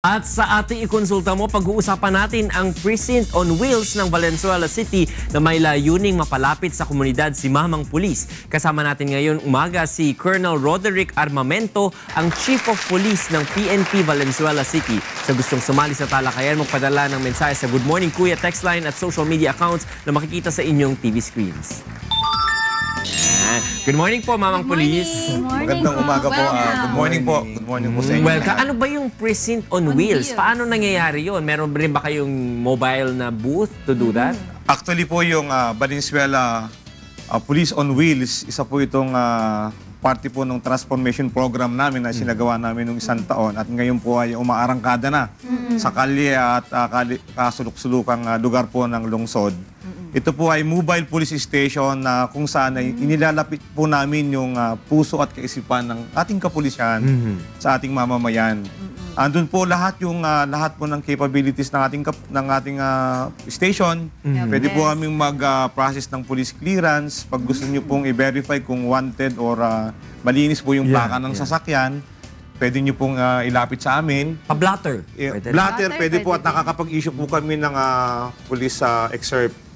At sa ating ikonsulta mo, pag-uusapan natin ang Precinct on Wheels ng Valenzuela City na may layuning mapalapit sa komunidad si Mamang Pulis. Kasama natin ngayon umaga si Colonel Roderick Armamento, ang Chief of Police ng PNP Valenzuela City. Sa gustong sumali sa talakayan, magpadala ng mensahe sa Good Morning Kuya text line at social media accounts na makikita sa inyong TV screens. Good morning po, Mamang Pulis. Magandang umaga po. Good morning po. Good morning po sa inyo. Welcome. Ano ba yung Precinct on Wheels? Paano nangyayari yun? Meron rin ba kayong mobile na booth to do that? Actually po yung Valenzuela Police on Wheels, isa po itong party po ng transformation program namin na sinagawa namin nung isang taon. At ngayon po ay umaarangkada na sa kalye at kasuluk-sulukang lugar po ng lungsod. Ito po ay mobile police station na kung saan ay inilalapit po namin yung puso at kaisipan ng ating kapulisan sa ating mamamayan. Andun po lahat yung lahat po ng capabilities ng ating station. Pwede po kaming mag-process ng police clearance pag gusto niyo pong i-verify kung wanted or malinis po yung plaka ng sasakyan. Pwede nyo pong ilapit sa amin. Pa-blotter? Blatter, pwede po at nakakapag-issue po kami ng police excerpt.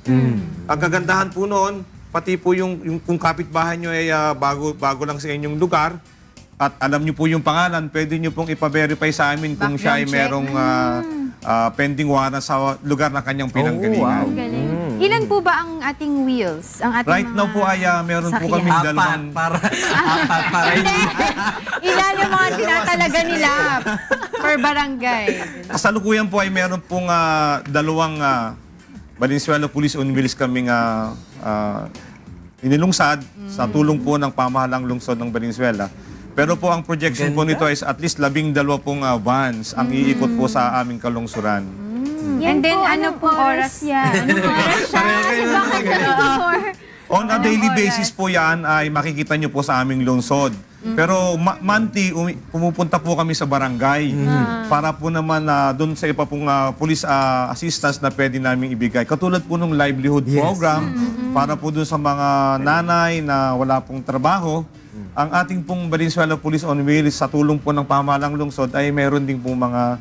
Ang kagandahan po noon, pati po yung kung kapitbahay nyo ay bago lang sa inyong lugar at alam nyo po yung pangalan, pwede nyo pong ipa-verify sa amin kung siya ay merong pending warrant sa lugar na kanyang pinanggalingan. Ilan po ba ang ating wheels? Ang ating Right now po ay meron po kami dalawang... Para Ilan yung mga tinatalaga nila per barangay? Kasalukuyan po ay meron pong dalawang Valenzuela Police on Wheels kaming inilungsad sa tulong po ng pamahalang lungsod ng Valenzuela. Pero po ang projection po nito is at least 12 pong vans ang iikot po sa aming kalungsuran. And then ano pong oras yan? Anong oras siya? Kasi bakit On a daily basis po yan ay makikita nyo po sa aming lungsod. Pero monthly, pumupunta po kami sa barangay para po naman doon sa iba pong police assistance na pwede namin ibigay. Katulad po ng livelihood program para po doon sa mga nanay na wala pong trabaho. Ang ating pong Valenzuela Police on Wheels sa tulong po ng pamahalang lungsod ay mayroon din po mga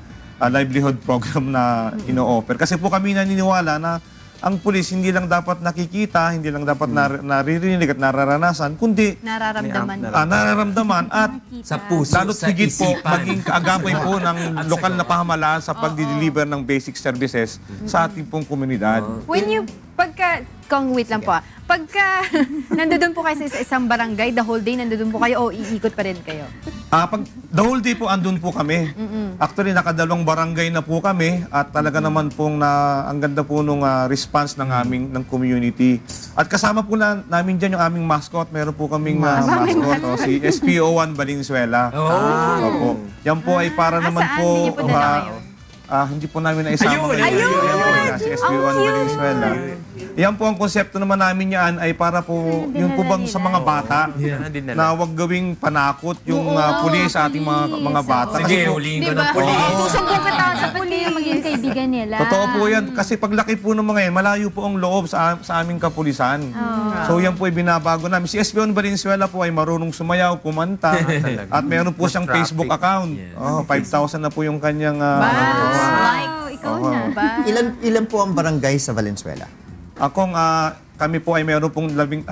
livelihood program na ino-offer. Kasi po kami naniniwala na ang pulis hindi lang dapat nakikita, hindi lang dapat naririnig at nararanasan, kundi nararamdaman at sa puso, lalo't sa higit po isipan. maging kaagapay po ng lokal na pamahalaan sa pagdi-deliver ng basic services sa ating pong komunidad. When you, wait lang po pagka nandoon po kayo sa isang barangay, the whole day nandoon po kayo o iikot pa rin kayo? Pag the whole day po andun po kami. Actually, nakadalawang barangay na po kami at talaga naman pong ang ganda po nung response ng community. At kasama po namin dyan yung aming mascot. Meron po kaming mascot, si SPO1 Valenzuela. Opo. Yan po ay para naman saan? po... Hindi niyo po dala ngayon? Hindi po namin naisama ngayon. Ayun! Ayan po, si SPO1 Valenzuela. Yan po ang konsepto naman namin yan ay para po, yun po bang sa mga bata na huwag gawing panakot yung pulis sa ating mga bata. Sige, Kasi huliin ko ng pulis. Susumbong ka sa pulis, maging kaibigan nila. totoo po yan. Kasi paglaki po ng mga yan, malayo po ang loob sa aming kapulisan. So yan po ay binabago namin. Si SPO1 Valenzuela po ay marunong sumayaw, kumanta. At meron po siyang Facebook account. 5,000 na po yung kanyang... Wow, ikaw na ba? Ilan po ang barangay sa Valenzuela? Kami po ay meron pong 33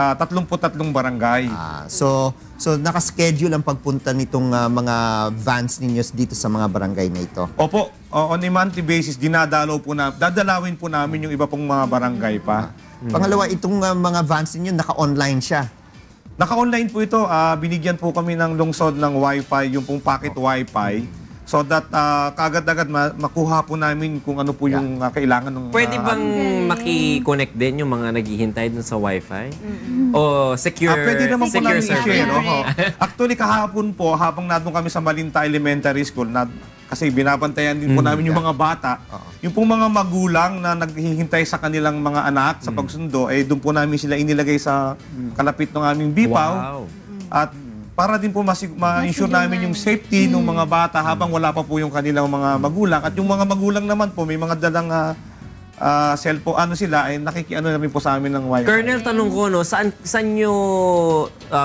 barangay. So naka-schedule ang pagpunta nitong mga vans ninyo dito sa mga barangay na ito? Opo, on a monthly basis, dadalawin po namin yung iba pong mga barangay pa. Pangalawa, itong mga vans ninyo, naka-online siya. Naka-online po ito. Binigyan po kami ng lungsod ng Wi-Fi, yung pong pocket Wi-Fi. So that kaagad-agad makuha po namin kung ano po yung kailangan ng... Pwede bang maki-connect din yung mga naghihintay dun sa Wi-Fi? O secure, pwede naman po secure namin server? i-share. Actually, kahapon po, habang nandun kami sa Malinta Elementary School, kasi binabantayan din po namin yung mga bata, yung pong mga magulang na naghihintay sa kanilang mga anak sa pagsundo, doon po namin sila inilagay sa kalapit ng aming bipaw. Wow. At para din po ma-ensure namin yung safety ng mga bata habang wala pa po yung kanilang mga magulang. At yung mga magulang naman po, may mga dalang cellphone, ano sila, ay nakikiano na rin po sa amin ng wifi. Colonel, tanong ko, no, saan nyo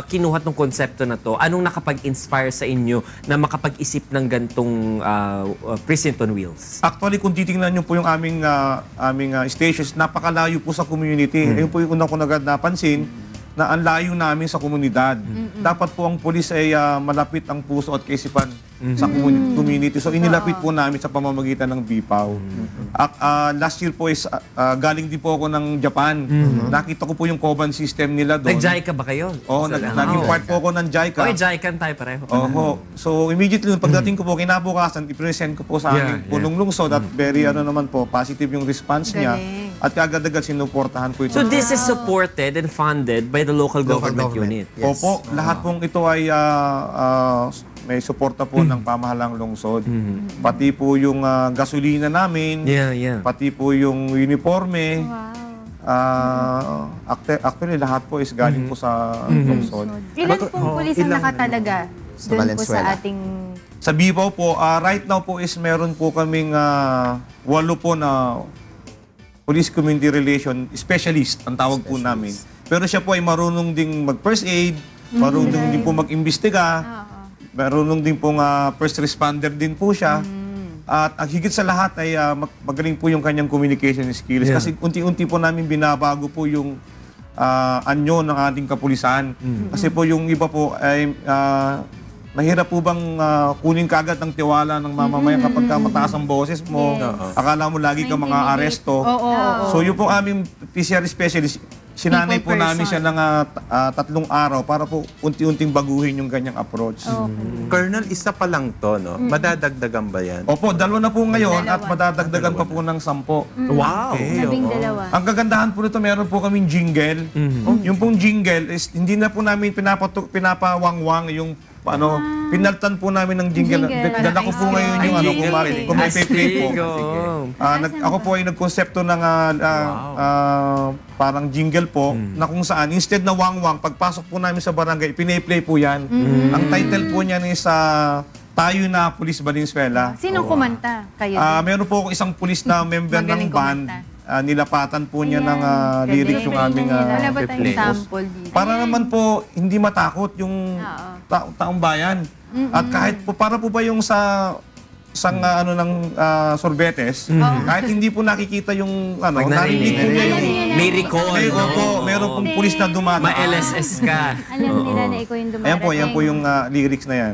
kinuha tong konsepto na to? Anong nakapag-inspire sa inyo na makapag-isip ng gantong precinct on wheels? Actually, kung titingnan nyo po yung aming stations, napakalayo po sa community. Ayun po yung unang ko agad napansin, na ang layo namin sa komunidad. Dapat po ang pulis ay malapit ang puso at kaisipan sa community. So inilapit po namin sa pamamagitan ng BPAW. Last year po is galing din po ako ng Japan. Nakita ko po yung Koban system nila doon. Nag-JICA ba kayo? Oo, naging part po ako ng JICA. Okay, JICA tayo pareho. Oho. So immediately nung pagdating ko po, kinabukasan, i-present ko po sa aming punong lungsod at very naman po, positive yung response niya. Galing. At agad-agad sinuportahan ko ito. So this is supported and funded by the local government unit? Yes. Opo, lahat pong ito ay may suporta po ng pamahalang lungsod. Pati po yung gasolina namin, Yeah. pati po yung uniforme. Actually, lahat po is galing po sa lungsod. Ilan pong pulis ang nakatalaga Sa doon po Valenzuela. sa ating... Sa Bibaw po, right now po is meron po kaming 8 po na police community relation specialist, ang tawag po namin. Pero siya po ay marunong ding mag-first aid, marunong din po mag-imbestiga, marunong din po first responder din po siya. At ang higit sa lahat ay magaling po yung kanyang communication skills. Yeah. Kasi unti-unti po namin binabago po yung anyo ng ating kapulisan. Kasi po yung iba po ay mahirap po bang kunin kagad ng tiwala ng mamamayan kapag ka mataas ang boses mo, akala mo lagi kang mga aresto. So yung po aming PCR specialist, sinanay po People namin siya ng 3 araw para po unti-unting baguhin yung ganyang approach. Colonel, isa pa lang to, no? Madadagdagan ba yan? Opo, 2 na po ngayon at madadagdagan pa po ng 10. Wow! Labing-dalawa. Ang kagandahan po nito, meron po kaming jingle. Yung pong jingle is hindi na po namin pinapawangwang yung pinaltan po namin ng jingle. Dala ko po ngayon yung kung may play po. Ako po ay nagkonsepto ng parang jingle po na kung saan instead na wangwang, pagpasok po namin sa barangay, pine-play po yan. Ang title po niyan is Tayo na Pulis Valenzuela. Sinong kumanta? Kayo din? Meron po akong isang pulis na member ng Magaling band. kumanta. Nilapatan po niya ng lyrics yung aming Wala ba play. tayong sample dito? Para naman po hindi matakot yung taong bayan. At kahit po para po ba yung sa sorbetes, kahit hindi po nakikita yung narinig po niya yung May recall, meron pong pulis na dumadaan. Ma-LSS ka. Alam nila na ikaw yung dumarating. Ayan po yung lyrics na yan.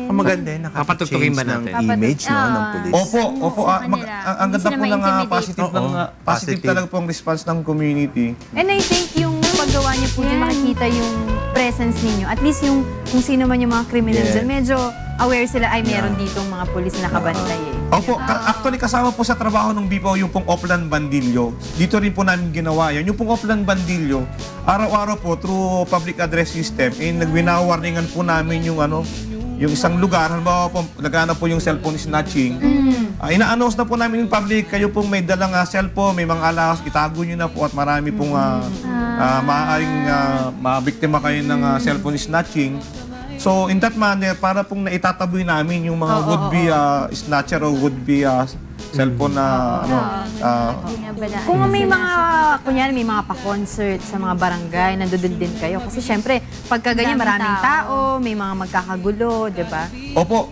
Ang maganda yun, Papatutukin ba nakaka-change ng natin? image ng police. Opo. Ang ganda po ng positive Positive. talaga po ang response ng community. And I think yung paggawa niyo po, yung makikita yung presence ninyo. At least yung kung sino man yung mga criminals dyan, medyo aware sila, ay meron ditong mga pulis na nakabantay eh. Opo, actually kasama po sa trabaho ng BPAW yung pong Oplan Bandilyo. Dito rin po namin ginawa yan. Yung pong Oplan Bandilyo, araw-araw po through public address system, nagwinawarningan po namin yung yung isang lugar, halimbawa po, nagana po yung cellphone snatching. Ina-announce na po namin yung public, kayo pong may dalang cellphone, may mga alas, itago nyo na po at marami pong maaaring mabiktima kayo ng cellphone snatching. So in that manner, para pong naitataboy namin yung mga would-be snatcher o would-be cellphone na Kung may mga, kunyari may mga pa-concert sa mga barangay, nandoon din kayo. Kasi syempre, pagka ganyan, maraming tao, may mga magkakagulo, di ba? Opo,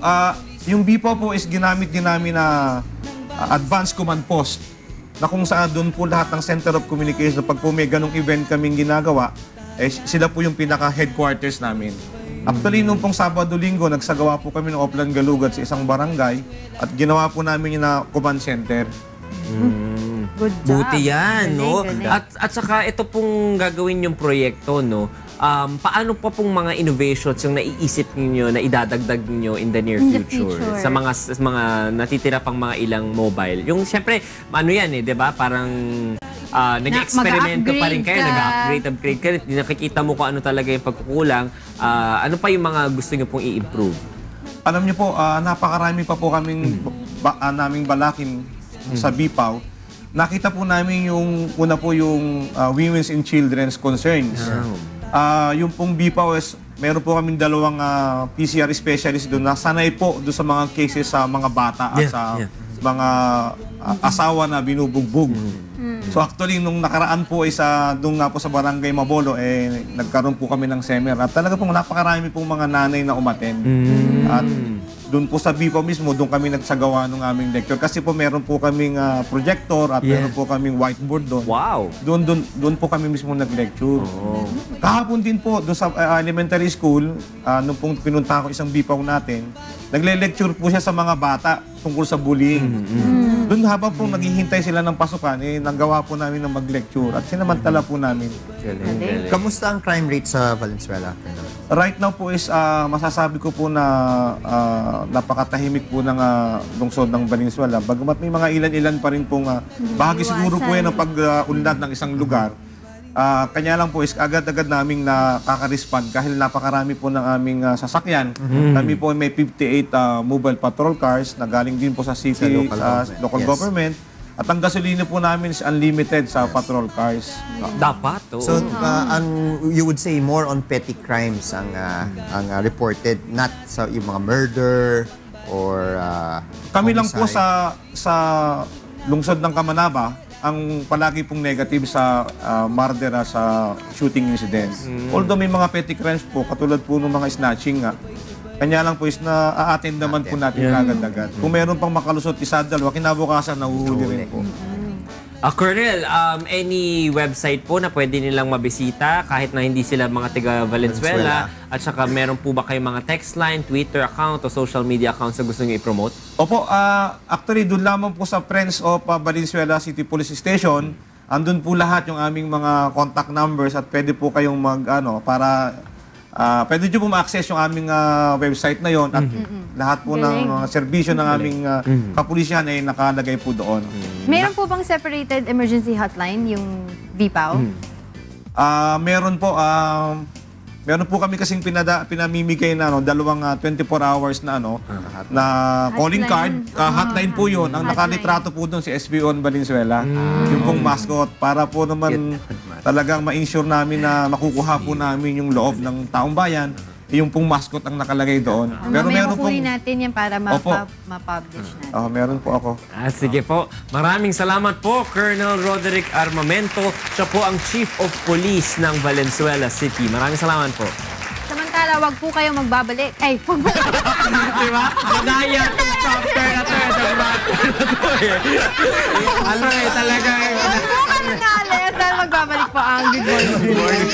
yung BPAW po is ginamit din namin na advanced command post na kung saan doon po lahat ng center of communication pag po may ganong event kaming ginagawa, sila po yung pinaka-headquarters namin. Actually, nung pong Sabado-Linggo, nagsagawa po kami ng Oplan Galugad sa isang barangay at ginawa po namin yung command center. Good job. Buti yan, no? Galing. At saka ito pong gagawin yung proyekto, no? Paano pa pong mga innovations yung naiisip niyo na idadagdag niyo in the near In the future? future. Sa mga natitira pang mga ilang mobile. Yung siyempre, ano yan eh, 'di ba? Parang nag-experimento pa rin kayo, nag-upgrade kayo. Nakikita mo kung ano talaga yung pagkukulang. Ano pa yung mga gusto niyo pong i-improve? Alam niyo po, napakarami pa po kaming naming balakin sa BPAW. Nakita po namin yung una po yung women's and children's concerns. Yung pong BPAW is meron po kaming 2 PCR specialist doon na sanay po doon sa mga cases sa mga bata at mga asawa na binubugbog. So actually, nung nakaraan po ay doon nga po sa Barangay Mabolo, nagkaroon po kami ng seminar. At talaga pong napakarami pong mga nanay na umattend. At doon po sa BIPO mismo, doon kami nagsagawa ng aming lecture. Kasi po meron po kaming projector at meron po kaming whiteboard doon. Wow! Doon po kami mismo nag-lecture. Kahapon din po, doon sa elementary school, nung pong pinunta ko isang BIPO natin, nagle-lecture po siya sa mga bata tungkol sa bullying. Doon habang po naghihintay sila ng pasukan, nanggawa po namin ng mag-lecture at sinamantala po namin. Kamusta ang crime rate sa Valenzuela? Right now po is masasabi ko po na napakatahimik po ng lungsod ng Valenzuela. Bagamat may mga ilan-ilan pa rin pong bahagi siguro po yan ng pag-unlad ng isang lugar. Kanya lang po is agad-agad naming nakaka-respond dahil napakarami po ng aming sasakyan. Kami po may 58 mobile patrol cars na galing din po sa city, sa local government. At ang gasolina po namin is unlimited sa patrol cars. Dapat, So, you would say more on petty crimes ang reported, not sa yung mga murder or Kami lang po homicide. sa lungsod ng Kamanaba, ang palagi pong negative sa murder sa shooting incidents. Although may mga petty crimes po, katulad po ng mga snatching nga, kanya lang po is na-attend naman po natin agad-agad. Kung meron pang makalusot isa, dalawa, kinabukasan, nahuhuli rin po. Colonel, any website po na pwede nilang mabisita kahit na hindi sila mga taga Valenzuela? At saka meron po ba kayong mga text line, Twitter account o social media accounts na gusto nyo i-promote? Opo, actually doon lamang po sa Friends of Valenzuela City Police Station, andun po lahat yung aming mga contact numbers at pwede po kayong para pwede nyo po ma-access yung aming website na yon at lahat po ng serbisyo ng aming kapulisyan ay nakalagay po doon. Meron po bang separated emergency hotline, yung VPAO? Meron po. Meron po kami kasing pinamimigay na dalawang 24 hours na na calling card. Hotline po 'yon. Ang nakalitrato po doon si SBO Valenzuela. Yung pong mascot para po naman talagang ma-ensure namin na makukuha po namin yung loob ng taong bayan. Yung pong mascot ang nakalagay doon. Pero meron pong natin yan para ma-publish natin. Meron po ako. Sige po. Maraming salamat po, Colonel Roderick Armamento. Siya po ang Chief of Police ng Valenzuela City. Maraming salamat po. Samantala, wag po kayo magbabalik. Ay, Diba? Madaya itong chapter na to. Talaga. wag po kami naalis dahil magbabalik po ang Good Morning.